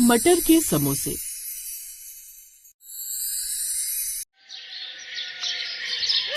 मटर के समोसे।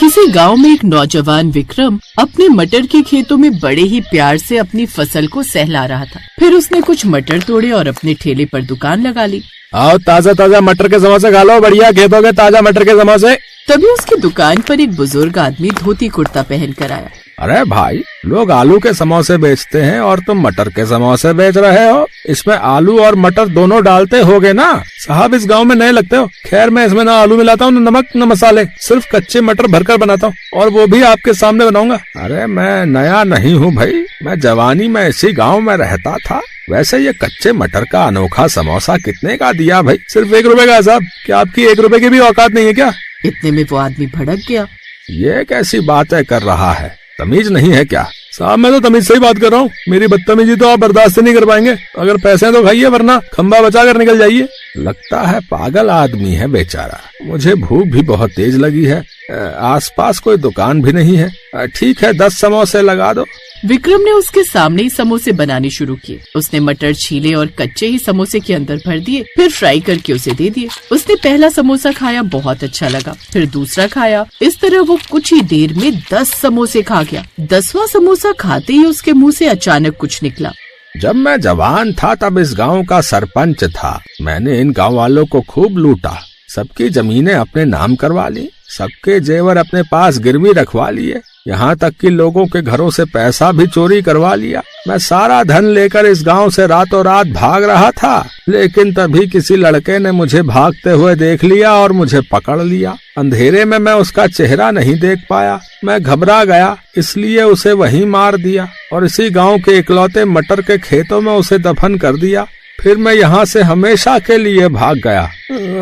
किसी गांव में एक नौजवान विक्रम अपने मटर के खेतों में बड़े ही प्यार से अपनी फसल को सहला रहा था। फिर उसने कुछ मटर तोड़े और अपने ठेले पर दुकान लगा ली। आओ ताजा ताजा मटर के समोसे खा लो, बढ़िया खेतों के ताजा मटर के समोसे। तभी उसकी दुकान पर एक बुजुर्ग आदमी धोती कुर्ता पहन कर आया। अरे भाई, लोग आलू के समोसे बेचते हैं और तुम मटर के समोसे बेच रहे हो। इसमें आलू और मटर दोनों डालते होगे ना? साहब, इस गांव में नए लगते हो। खैर, मैं इसमें ना आलू मिलाता हूँ, न नमक न मसाले, सिर्फ कच्चे मटर भरकर बनाता हूँ, और वो भी आपके सामने बनाऊंगा। अरे मैं नया नहीं हूँ भाई, मैं जवानी में इसी गाँव में रहता था। वैसे ये कच्चे मटर का अनोखा समोसा कितने का दिया भाई? सिर्फ 1 रुपए का साहब। क्या आपकी 1 रुपए की भी औकात नहीं है क्या? इतने में वो आदमी भड़क गया। ये कैसी बातें कर रहा है? तमीज नहीं है क्या? साहब, मैं तो तमीज से ही बात कर रहा हूँ। मेरी बदतमीजी तो आप बर्दाश्त नहीं कर पाएंगे। अगर पैसे हैं तो खाइए, वरना खंबा बचा कर निकल जाइए। लगता है पागल आदमी है बेचारा। मुझे भूख भी बहुत तेज लगी है। आसपास कोई दुकान भी नहीं है। ठीक है, 10 समोसे लगा दो। विक्रम ने उसके सामने ही समोसे बनाने शुरू किए। उसने मटर छीले और कच्चे ही समोसे के अंदर भर दिए, फिर फ्राई करके उसे दे दिए। उसने पहला समोसा खाया, बहुत अच्छा लगा। फिर दूसरा खाया। इस तरह वो कुछ ही देर में 10 समोसे खा गया। 10वां समोसा खाते ही उसके मुंह से अचानक कुछ निकला। जब मैं जवान था तब इस गांव का सरपंच था। मैंने इन गांव वालों को खूब लूटा, सबकी जमीनें अपने नाम करवा ली, सबके जेवर अपने पास गिरवी रखवा लिए, यहाँ तक कि लोगों के घरों से पैसा भी चोरी करवा लिया। मैं सारा धन लेकर इस गांव से रातों रात भाग रहा था, लेकिन तभी किसी लड़के ने मुझे भागते हुए देख लिया और मुझे पकड़ लिया। अंधेरे में मैं उसका चेहरा नहीं देख पाया। मैं घबरा गया, इसलिए उसे वहीं मार दिया और इसी गांव के इकलौते मटर के खेतों में उसे दफन कर दिया। फिर मैं यहाँ से हमेशा के लिए भाग गया।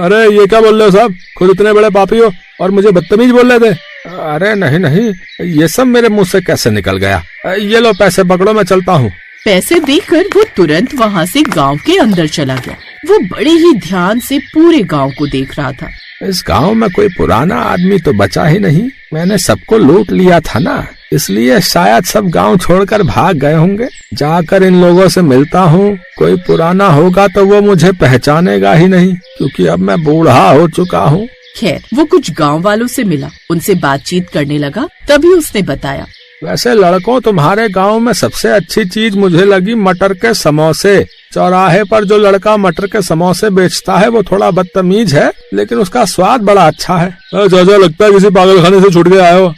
अरे ये क्या बोल रहे हो साहब? खुद इतने बड़े पापी हो और मुझे बदतमीज बोल रहे थे? अरे नहीं नहीं, ये सब मेरे मुंह से कैसे निकल गया? ये लो पैसे पकड़ो, मैं चलता हूँ। पैसे देकर वो तुरंत वहाँ से गांव के अंदर चला गया। वो बड़े ही ध्यान से पूरे गांव को देख रहा था। इस गांव में कोई पुराना आदमी तो बचा ही नहीं। मैंने सबको लूट लिया था ना, इसलिए शायद सब गांव छोड़कर भाग गए होंगे। जाकर इन लोगों से मिलता हूँ। कोई पुराना होगा तो वो मुझे पहचानेगा ही नहीं, क्योंकि अब मैं बूढ़ा हो चुका हूँ। खैर, वो कुछ गांव वालों से मिला, उनसे बातचीत करने लगा। तभी उसने बताया, वैसे लड़कों, तुम्हारे गांव में सबसे अच्छी चीज मुझे लगी मटर के समोसे। चौराहे पर जो लड़का मटर के समोसे बेचता है वो थोड़ा बदतमीज है, लेकिन उसका स्वाद बड़ा अच्छा है। चाचा, लगता है किसी पागल खाने से छूट के आए हो।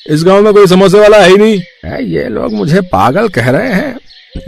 इस गांव में कोई समोसे वाला है ही नहीं। ये लोग मुझे पागल कह रहे हैं,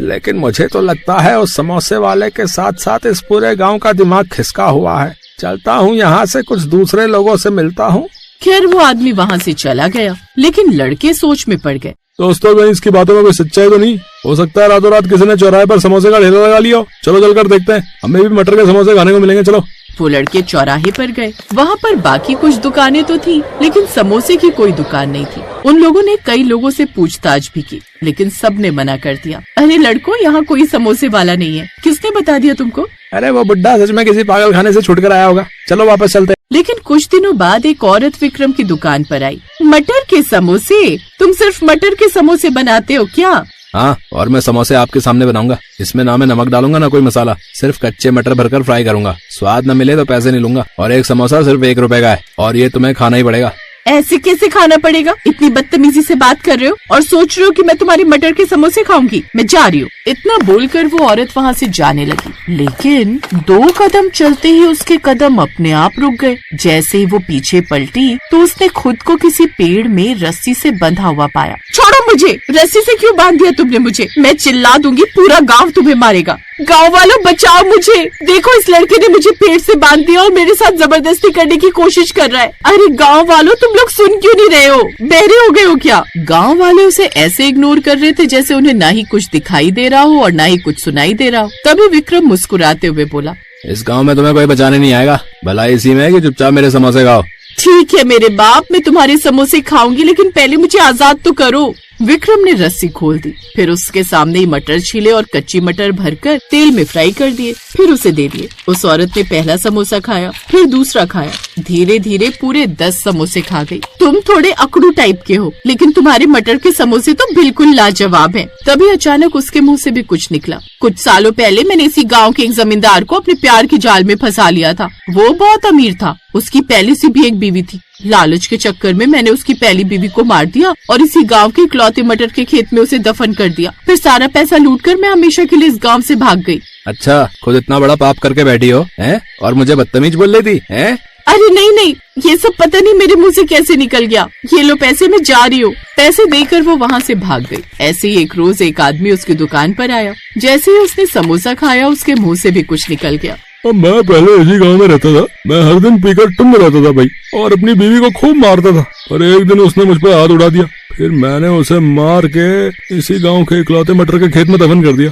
लेकिन मुझे तो लगता है उस समोसे वाले के साथ साथ इस पूरे गाँव का दिमाग खिसका हुआ है। चलता हूँ यहाँ से, कुछ दूसरे लोगों से मिलता हूँ। खैर, वो आदमी वहाँ से चला गया, लेकिन लड़के सोच में पड़ गए। दोस्तों, कहीं इसकी बातों में कोई सच्चाई तो नहीं? हो सकता है रातों रात किसी ने चौराहे पर समोसे का ठेला लगा लिया हो। चलो चलकर देखते हैं, हमें भी मटर के समोसे खाने को मिलेंगे। चलो। वो लड़के चौराहे पर गए। वहाँ पर बाकी कुछ दुकानें तो थी, लेकिन समोसे की कोई दुकान नहीं थी। उन लोगों ने कई लोगों से पूछताछ भी की, लेकिन सबने मना कर दिया। अरे लड़कों, यहाँ कोई समोसे वाला नहीं है। किसने बता दिया तुमको? अरे वो बुड्ढा सच में किसी पागल खाने से छूट कर आया होगा। चलो वापस चलते। लेकिन कुछ दिनों बाद एक औरत विक्रम की दुकान पर आई। मटर के समोसे? तुम सिर्फ मटर के समोसे बनाते हो क्या? हाँ, और मैं समोसे आपके सामने बनाऊंगा। इसमें ना मैं नमक डालूंगा ना कोई मसाला, सिर्फ कच्चे मटर भरकर फ्राई करूंगा। स्वाद न मिले तो पैसे नहीं लूंगा, और एक समोसा सिर्फ 1 रुपए का है, और ये तुम्हें खाना ही पड़ेगा। ऐसे कैसे खाना पड़ेगा? इतनी बदतमीजी से बात कर रहे हो और सोच रहे हो कि मैं तुम्हारी मटर के समोसे खाऊंगी? मैं जा रही हूँ। इतना बोलकर वो औरत वहाँ से जाने लगी, लेकिन 2 कदम चलते ही उसके कदम अपने आप रुक गए। जैसे ही वो पीछे पलटी तो उसने खुद को किसी पेड़ में रस्सी से बंधा हुआ पाया। छोड़ो मुझे! रस्सी से क्यों बांध दिया तुमने मुझे? मैं चिल्ला दूंगी, पूरा गाँव तुम्हें मारेगा। गाँव वालों, बचाओ मुझे! देखो, इस लड़के ने मुझे पेड़ से बांध दिया और मेरे साथ जबरदस्ती करने की कोशिश कर रहा है। अरे गाँव वालों, तुम लोग सुन क्यों नहीं रहे हो? बहरे हो गए हो क्या? गाँव वाले उसे ऐसे इग्नोर कर रहे थे जैसे उन्हें ना ही कुछ दिखाई दे रहा हो और ना ही कुछ सुनाई दे रहा हो। तभी विक्रम मुस्कुराते हुए बोला, इस गाँव में तुम्हें कोई बचाने नहीं आएगा। भलाई इसी में है कि चुपचाप मेरे समोसे खाओ। ठीक है मेरे बाप, मैं तुम्हारे समोसे खाऊंगी, लेकिन पहले मुझे आजाद तो करो। विक्रम ने रस्सी खोल दी, फिर उसके सामने ही मटर छीले और कच्ची मटर भरकर तेल में फ्राई कर दिए, फिर उसे दे दिए। उस औरत ने पहला समोसा खाया, फिर दूसरा खाया, धीरे धीरे पूरे 10 समोसे खा गई। तुम थोड़े अकड़ू टाइप के हो, लेकिन तुम्हारे मटर के समोसे तो बिल्कुल लाजवाब हैं। तभी अचानक उसके मुंह से भी कुछ निकला। कुछ सालों पहले मैंने इसी गाँव के एक जमींदार को अपने प्यार के जाल में फंसा लिया था। वो बहुत अमीर था, उसकी पहले से भी एक बीवी थी। लालच के चक्कर में मैंने उसकी पहली बीवी को मार दिया और इसी गांव के इकलौते मटर के खेत में उसे दफन कर दिया। फिर सारा पैसा लूटकर मैं हमेशा के लिए इस गांव से भाग गई। अच्छा, खुद इतना बड़ा पाप करके बैठी हो हैं और मुझे बदतमीज बोल रही थी हैं? अरे नहीं, ये सब पता नहीं मेरे मुंह से कैसे निकल गया। ये लो पैसे, मैं जा रही हूँ। पैसे देकर वो वहाँ से भाग गई। ऐसे ही एक रोज एक आदमी उसकी दुकान पर आया। जैसे ही उसने समोसा खाया, उसके मुंह से भी कुछ निकल गया। अब मैं पहले इसी गांव में रहता था। मैं हर दिन पीकर टुंड रहता था भाई, और अपनी बीवी को खूब मारता था। और एक दिन उसने मुझ पर हाथ उड़ा दिया, फिर मैंने उसे मार के इसी गांव के इकलौते मटर के खेत में दफन कर दिया।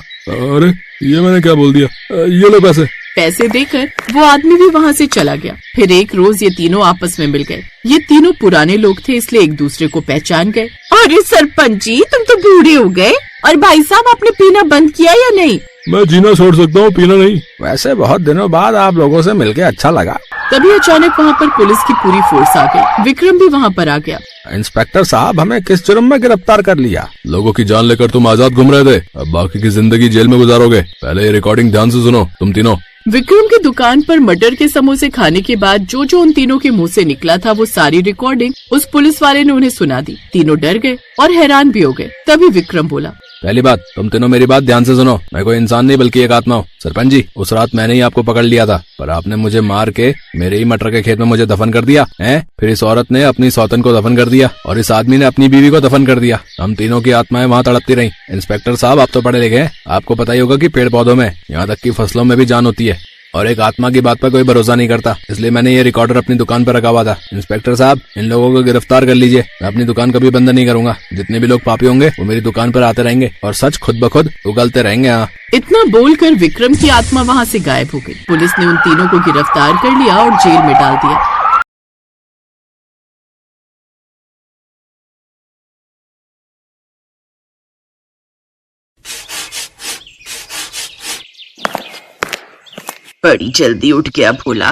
अरे ये मैंने क्या बोल दिया? ये लो पैसे। पैसे देकर वो आदमी भी वहाँ से चला गया। फिर एक रोज ये तीनों आपस में मिल गए। ये तीनों पुराने लोग थे, इसलिए एक दूसरे को पहचान गए। अरे सरपंच जी, तुम तो बूढ़े हो गए। और भाई साहब, आपने पीना बंद किया या नहीं? मैं जीना छोड़ सकता हूँ, पीना नहीं। वैसे बहुत दिनों बाद आप लोगों से मिलके अच्छा लगा। तभी अचानक वहाँ पर पुलिस की पूरी फोर्स आ गई। विक्रम भी वहाँ पर आ गया। इंस्पेक्टर साहब, हमें किस जुर्म में गिरफ्तार कर लिया? लोगों की जान लेकर तुम आजाद घूम रहे थे, अब बाकी की जिंदगी जेल में गुजारोगे। पहले ये रिकॉर्डिंग ध्यान से सुनो तुम तीनों। विक्रम की दुकान पर मटर के समोसे खाने के बाद जो जो उन तीनों के मुंह से निकला था, वो सारी रिकॉर्डिंग उस पुलिस वाले ने उन्हें सुना दी। तीनों डर गए और हैरान भी हो गए। तभी विक्रम बोला, पहली बात, तुम तीनों मेरी बात ध्यान से सुनो। मैं कोई इंसान नहीं बल्कि एक आत्मा हूँ। सरपंच जी, उस रात मैंने ही आपको पकड़ लिया था, पर आपने मुझे मार के मेरे ही मटर के खेत में मुझे दफन कर दिया है। फिर इस औरत ने अपनी सौतन को दफन कर दिया और इस आदमी ने अपनी बीवी को दफन कर दिया। हम तीनों की आत्माएं वहाँ तड़पती रहीं। इंस्पेक्टर साहब, आप तो पढ़े लिखे हैं, आपको पता ही होगा कि पेड़ पौधों में, यहाँ तक कि फसलों में भी जान होती है, और एक आत्मा की बात पर कोई भरोसा नहीं करता। इसलिए मैंने ये रिकॉर्डर अपनी दुकान पर रखा हुआ था। इंस्पेक्टर साहब, इन लोगों को गिरफ्तार कर लीजिए। मैं अपनी दुकान कभी बंद नहीं करूंगा। जितने भी लोग पापी होंगे वो मेरी दुकान पर आते रहेंगे और सच खुद ब खुद उगलते रहेंगे। हाँ। इतना बोलकर विक्रम की आत्मा वहाँ से गायब हो गई। पुलिस ने उन तीनों को गिरफ्तार कर लिया और जेल में डाल दिया। बड़ी जल्दी उठ गया भोला।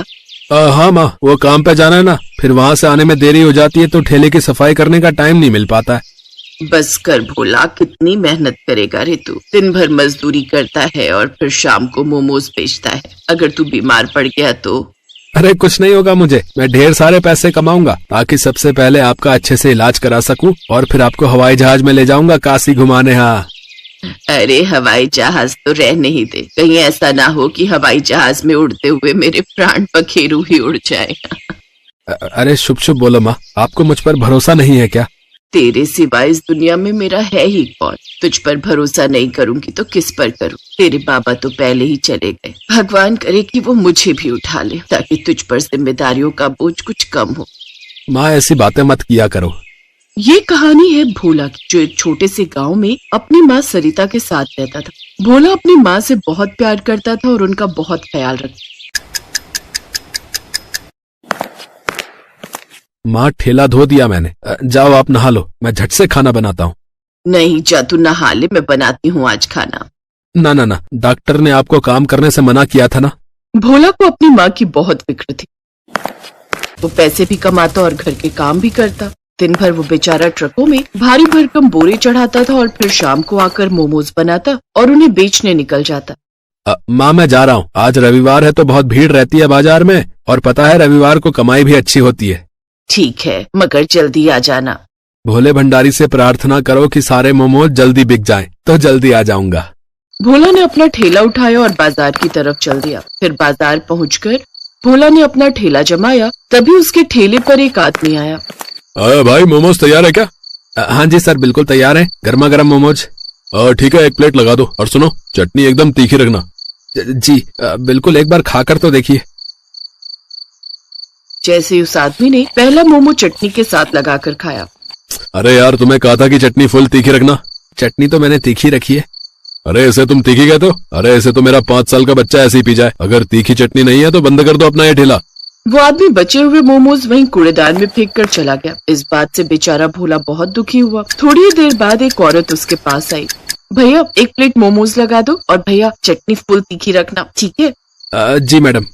हाँ माँ, वो काम पे जाना है ना, फिर वहाँ से आने में देरी हो जाती है तो ठेले की सफाई करने का टाइम नहीं मिल पाता है। बस कर भोला, कितनी मेहनत करेगा रे तू। दिन भर मजदूरी करता है और फिर शाम को मोमोज बेचता है। अगर तू बीमार पड़ गया तो? अरे कुछ नहीं होगा मुझे, मैं ढेर सारे पैसे कमाऊंगा ताकि सबसे पहले आपका अच्छे से इलाज करा सकूं और फिर आपको हवाई जहाज में ले जाऊंगा काशी घुमाने। हाँ। अरे हवाई जहाज तो रहने ही दे, कहीं ऐसा ना हो कि हवाई जहाज में उड़ते हुए मेरे प्राण पखेरु ही उड़ जाए। अरे शुभ शुभ बोलो माँ, आपको मुझ पर भरोसा नहीं है क्या? तेरे सिवा इस दुनिया में मेरा है ही कौन? तुझ पर भरोसा नहीं करूंगी तो किस पर करूं? तेरे बाबा तो पहले ही चले गए। भगवान करे कि वो मुझे भी उठा ले ताकि तुझ पर जिम्मेदारियों का बोझ कुछ कम हो। माँ, ऐसी बातें मत किया करो। ये कहानी है भोला की, जो एक छोटे से गांव में अपनी माँ सरिता के साथ रहता था। भोला अपनी माँ से बहुत प्यार करता था और उनका बहुत ख्याल रखता। माँ, ठेला धो दिया मैंने, जाओ आप नहा लो, मैं झट से खाना बनाता हूँ। नहीं, जा तू नहा ले, मैं बनाती हूँ आज खाना। ना ना ना, डॉक्टर ने आपको काम करने से मना किया था ना। भोला को अपनी माँ की बहुत फिक्र थी। वो पैसे भी कमाता और घर के काम भी करता। दिन भर वो बेचारा ट्रकों में भारी भरकम बोरे चढ़ाता था और फिर शाम को आकर मोमोज बनाता और उन्हें बेचने निकल जाता। माँ, मैं जा रहा हूँ, आज रविवार है तो बहुत भीड़ रहती है बाजार में, और पता है रविवार को कमाई भी अच्छी होती है। ठीक है, मगर जल्दी आ जाना। भोले भंडारी से प्रार्थना करो कि सारे मोमोज जल्दी बिक जाएं, तो जल्दी आ जाऊंगा। भोला ने अपना ठेला उठाया और बाजार की तरफ चल दिया। फिर बाजार पहुंचकर भोला ने अपना ठेला जमाया। तभी उसके ठेले पर एक आदमी आया। भाई, मोमोज तैयार है क्या? हाँ जी सर, बिल्कुल तैयार है, गर्मा गर्म मोमोज। ठीक है, एक प्लेट लगा दो, और सुनो, चटनी एकदम तीखी रखना। जी बिल्कुल, एक बार खाकर तो देखिए। जैसे उस आदमी ने पहला मोमो चटनी के साथ लगाकर खाया। अरे यार, तुम्हें कहा था कि चटनी फुल तीखी रखना। चटनी तो मैंने तीखी रखी है। अरे ऐसे तुम तीखी कहते हो? अरे ऐसे तो मेरा 5 साल का बच्चा ऐसे ही पी जाए। अगर तीखी चटनी नहीं है तो बंद कर दो अपना ये ठेला। वो आदमी बचे हुए मोमोज वहीं कूड़ेदान में फेंक कर चला गया। इस बात से बेचारा भोला बहुत दुखी हुआ। थोड़ी ही देर बाद एक औरत उसके पास आई। भैया 1 प्लेट मोमोज लगा दो और भैया चटनी फुल तीखी रखना, ठीक है? जी मैडम।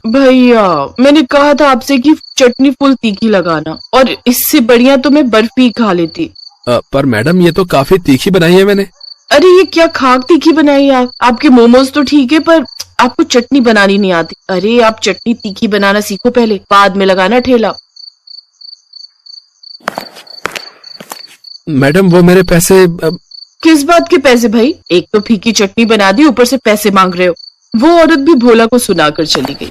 भैया मैंने कहा था आपसे कि चटनी फुल तीखी लगाना, और इससे बढ़िया तो मैं बर्फी खा लेती। पर मैडम ये तो काफी तीखी बनाई है मैंने। अरे ये क्या खाक तीखी बनाई आप? आपके मोमोज तो ठीक है पर आपको चटनी बनानी नहीं आती। अरे आप चटनी तीखी बनाना सीखो पहले, बाद में लगाना ठेला। मैडम वो मेरे पैसे। किस बात के पैसे भाई? एक तो फीकी चटनी बना दी, ऊपर से पैसे मांग रहे हो। वो औरत भी भोला को सुनाकर चली गई।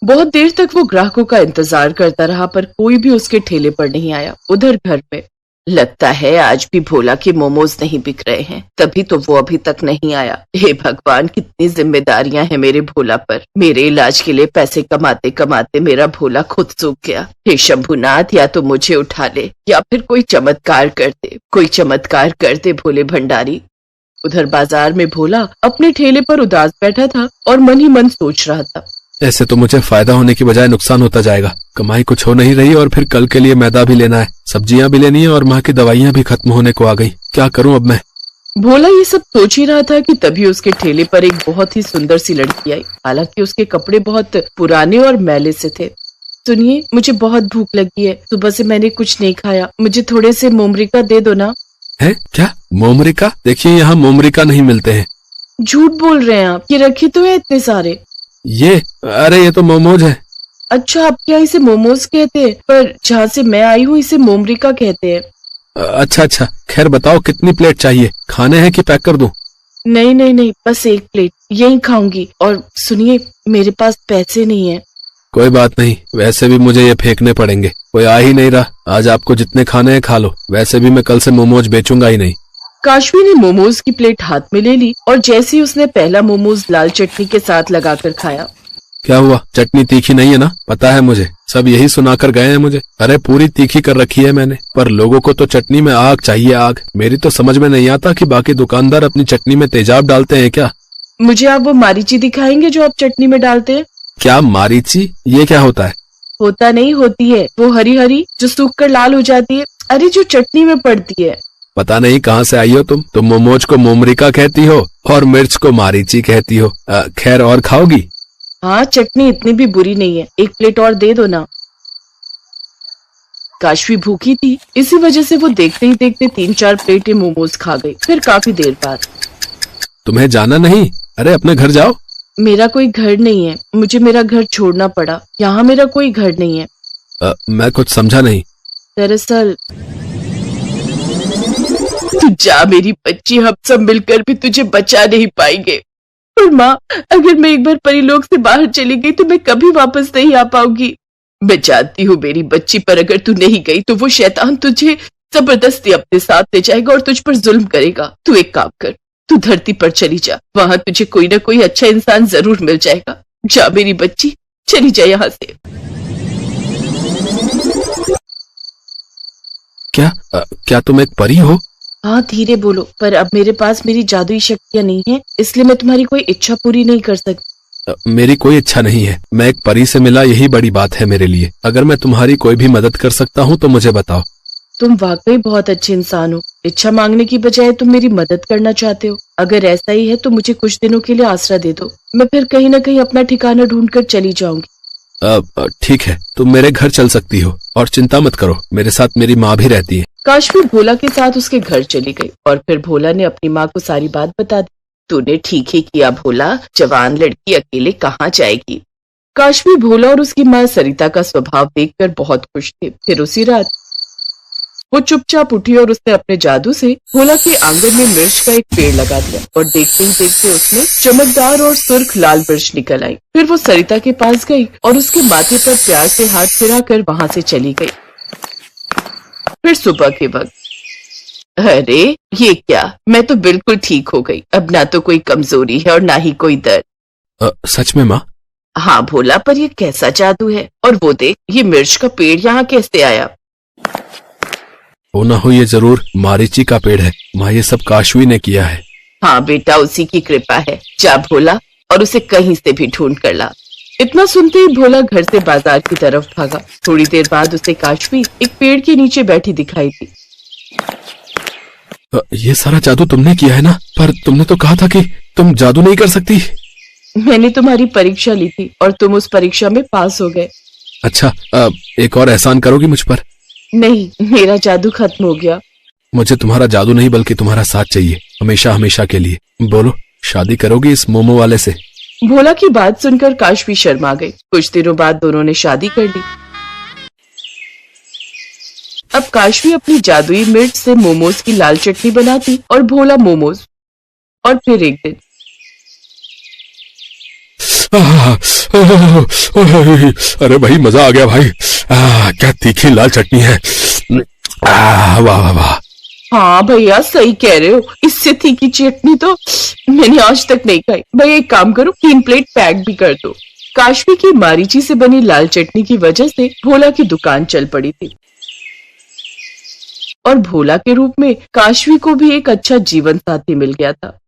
बहुत देर तक वो ग्राहकों का इंतजार करता रहा पर कोई भी उसके ठेले पर नहीं आया। उधर घर पे लगता है आज भी भोला के मोमोज नहीं बिक रहे हैं, तभी तो वो अभी तक नहीं आया। हे भगवान, कितनी जिम्मेदारियां हैं मेरे भोला पर। मेरे इलाज के लिए पैसे कमाते कमाते मेरा भोला खुद सूख गया। हे शंभुनाथ, या तो मुझे उठा ले या फिर कोई चमत्कार कर दे, कोई चमत्कार कर दे भोले भंडारी। उधर बाजार में भोला अपने ठेले पर उदास बैठा था और मन ही मन सोच रहा था, ऐसे तो मुझे फायदा होने की बजाय नुकसान होता जाएगा। कमाई कुछ हो नहीं रही और फिर कल के लिए मैदा भी लेना है, सब्जियां भी लेनी है और माँ की दवाइयां भी खत्म होने को आ गई। क्या करूं अब मैं? भोला ये सब सोच ही रहा था कि तभी उसके ठेले पर एक बहुत ही सुंदर सी लड़की आई। हालांकि उसके कपड़े बहुत पुराने और मैले से थे। सुनिए, मुझे बहुत भूख लगी है, सुबह से मैंने कुछ नहीं खाया, मुझे थोड़े से मोमरिका दे दो ना। है क्या? मोमरिका? देखिए यहाँ मोमरिका नहीं मिलते हैं। झूठ बोल रहे हैं आप, ये रखे तो है इतने सारे। अरे ये तो मोमोज है। अच्छा, आप क्या इसे मोमोज कहते हैं, पर जहाँ से मैं आई हूँ इसे मोमरिका कहते हैं। अच्छा, खैर बताओ कितनी प्लेट चाहिए? खाने हैं कि पैक कर दूं? नहीं, बस 1 प्लेट यही खाऊंगी। और सुनिए, मेरे पास पैसे नहीं है। कोई बात नहीं, वैसे भी मुझे ये फेंकने पड़ेंगे, कोई आ ही नहीं रहा। आज आपको जितने खाने हैं खा लो, वैसे भी मैं कल से मोमोज बेचूंगा ही नहीं। काशवी ने मोमोज की प्लेट हाथ में ले ली और जैसे ही उसने पहला मोमोज लाल चटनी के साथ लगाकर खाया। क्या हुआ? चटनी तीखी नहीं है ना? पता है मुझे, सब यही सुनाकर गए हैं मुझे। अरे पूरी तीखी कर रखी है मैंने, पर लोगों को तो चटनी में आग चाहिए, आग। मेरी तो समझ में नहीं आता कि बाकी दुकानदार अपनी चटनी में तेजाब डालते हैं क्या? मुझे आप वो मारीची दिखाएंगे जो आप चटनी में डालते हैं? क्या मारीची? ये क्या होता है? होता नहीं, होती है वो हरी हरी जो सूख कर लाल हो जाती है। अरे जो चटनी में पड़ती है। पता नहीं कहाँ से आई हो तुम मोमोज को मोमरिका कहती हो और मिर्च को मारीची कहती हो। खैर, और खाओगी? हाँ, चटनी इतनी भी बुरी नहीं है, 1 प्लेट और दे दो ना। काशवी भूखी थी, इसी वजह से वो देखते ही देखते 3-4 प्लेटें मोमोज खा गई। फिर काफी देर बाद, तुम्हें जाना नहीं? अरे अपने घर जाओ। मेरा कोई घर नहीं है, मुझे मेरा घर छोड़ना पड़ा। यहाँ मेरा कोई घर नहीं है। मैं कुछ समझा नहीं। दरअसल तू जा मेरी बच्ची, हम सब मिलकर भी तुझे बचा नहीं पाएंगे। और माँ, अगर मैं एक बार परीलोक से बाहर चली गई तो मैं कभी वापस नहीं आ पाऊंगी। मैं जानती हूँ मेरी बच्ची, पर अगर तू नहीं गई तो वो शैतान तुझे जबरदस्ती अपने साथ ले जाएगा और तुझ पर जुल्म करेगा। तू एक काम कर, तू धरती पर चली जा, वहां तुझे कोई ना कोई अच्छा इंसान जरूर मिल जाएगा। जा मेरी बच्ची, चली जा यहाँ से। क्या तुम एक परी हो? हाँ, धीरे बोलो, पर अब मेरे पास मेरी जादुई शक्तियाँ नहीं है, इसलिए मैं तुम्हारी कोई इच्छा पूरी नहीं कर सकती। मेरी कोई इच्छा नहीं है, मैं एक परी से मिला, यही बड़ी बात है मेरे लिए। अगर मैं तुम्हारी कोई भी मदद कर सकता हूँ तो मुझे बताओ। तुम वाकई बहुत अच्छे इंसान हो। इच्छा मांगने की बजाय तुम मेरी मदद करना चाहते हो। अगर ऐसा ही है तो मुझे कुछ दिनों के लिए आसरा दे दो, मैं फिर कहीं न कहीं अपना ठिकाना ढूंढकर चली जाऊंगी। ठीक है, तुम मेरे घर चल सकती हो, और चिंता मत करो, मेरे साथ मेरी माँ भी रहती है। काशवी भोला के साथ उसके घर चली गई और फिर भोला ने अपनी माँ को सारी बात बता दी। तूने ठीक ही किया भोला, जवान लड़की अकेले कहाँ जाएगी। काशवी, भोला और उसकी माँ सरिता का स्वभाव देखकर बहुत खुश थे। फिर उसी रात वो चुपचाप उठी और उसने अपने जादू से भोला के आंगन में मिर्च का एक पेड़ लगा दिया और देखते ही देखते उसमें चमकदार और सुर्ख लाल मिर्च निकल आई। फिर वो सरिता के पास गई और उसके माथे पर प्यार से हाथ फिराकर वहां से चली गई। फिर सुबह के वक्त, अरे ये क्या, मैं तो बिल्कुल ठीक हो गई। अब ना तो कोई कमजोरी है और ना ही कोई दर्द। सच में माँ? हाँ भोला, पर ये कैसा जादू है? और वो देख, ये मिर्च का पेड़ यहाँ कैसे आया? हो ना हो ये जरूर मारीची का पेड़ है। माँ, ये सब काशवी ने किया है। हाँ बेटा, उसी की कृपा है। जा भोला और उसे कहीं से भी ढूंढ कर ला। इतना सुनते ही भोला घर से बाजार की तरफ भागा। थोड़ी देर बाद उसे काशवी एक पेड़ के नीचे बैठी दिखाई दी। ये सारा जादू तुमने किया है ना? पर तुमने तो कहा था कि तुम जादू नहीं कर सकती। मैंने तुम्हारी परीक्षा ली थी और तुम उस परीक्षा में पास हो गए। अच्छा, एक और एहसान करोगी मुझ पर? नहीं, मेरा जादू खत्म हो गया। मुझे तुम्हारा जादू नहीं बल्कि तुम्हारा साथ चाहिए, हमेशा हमेशा के लिए। बोलो, शादी करोगी इस मोमो वाले से? भोला की बात सुनकर काशवी शर्मा गई। कुछ दिनों बाद दोनों ने शादी कर ली। अब काशवी अपनी जादुई मिर्च से मोमोज की लाल चटनी बनाती और भोला मोमोज। और फिर एक दिन अरे भाई, मजा आ गया भाई। क्या तीखी लाल चटनी है। वाह वाह वाह। हाँ भैया, सही कह रहे हो। इससे तीखी चटनी तो मैंने आज तक नहीं खाई। भैया एक काम करो, 3 प्लेट पैक भी कर दो। काशवी की मारीची से बनी लाल चटनी की वजह से भोला की दुकान चल पड़ी थी और भोला के रूप में काशवी को भी एक अच्छा जीवन साथी मिल गया था।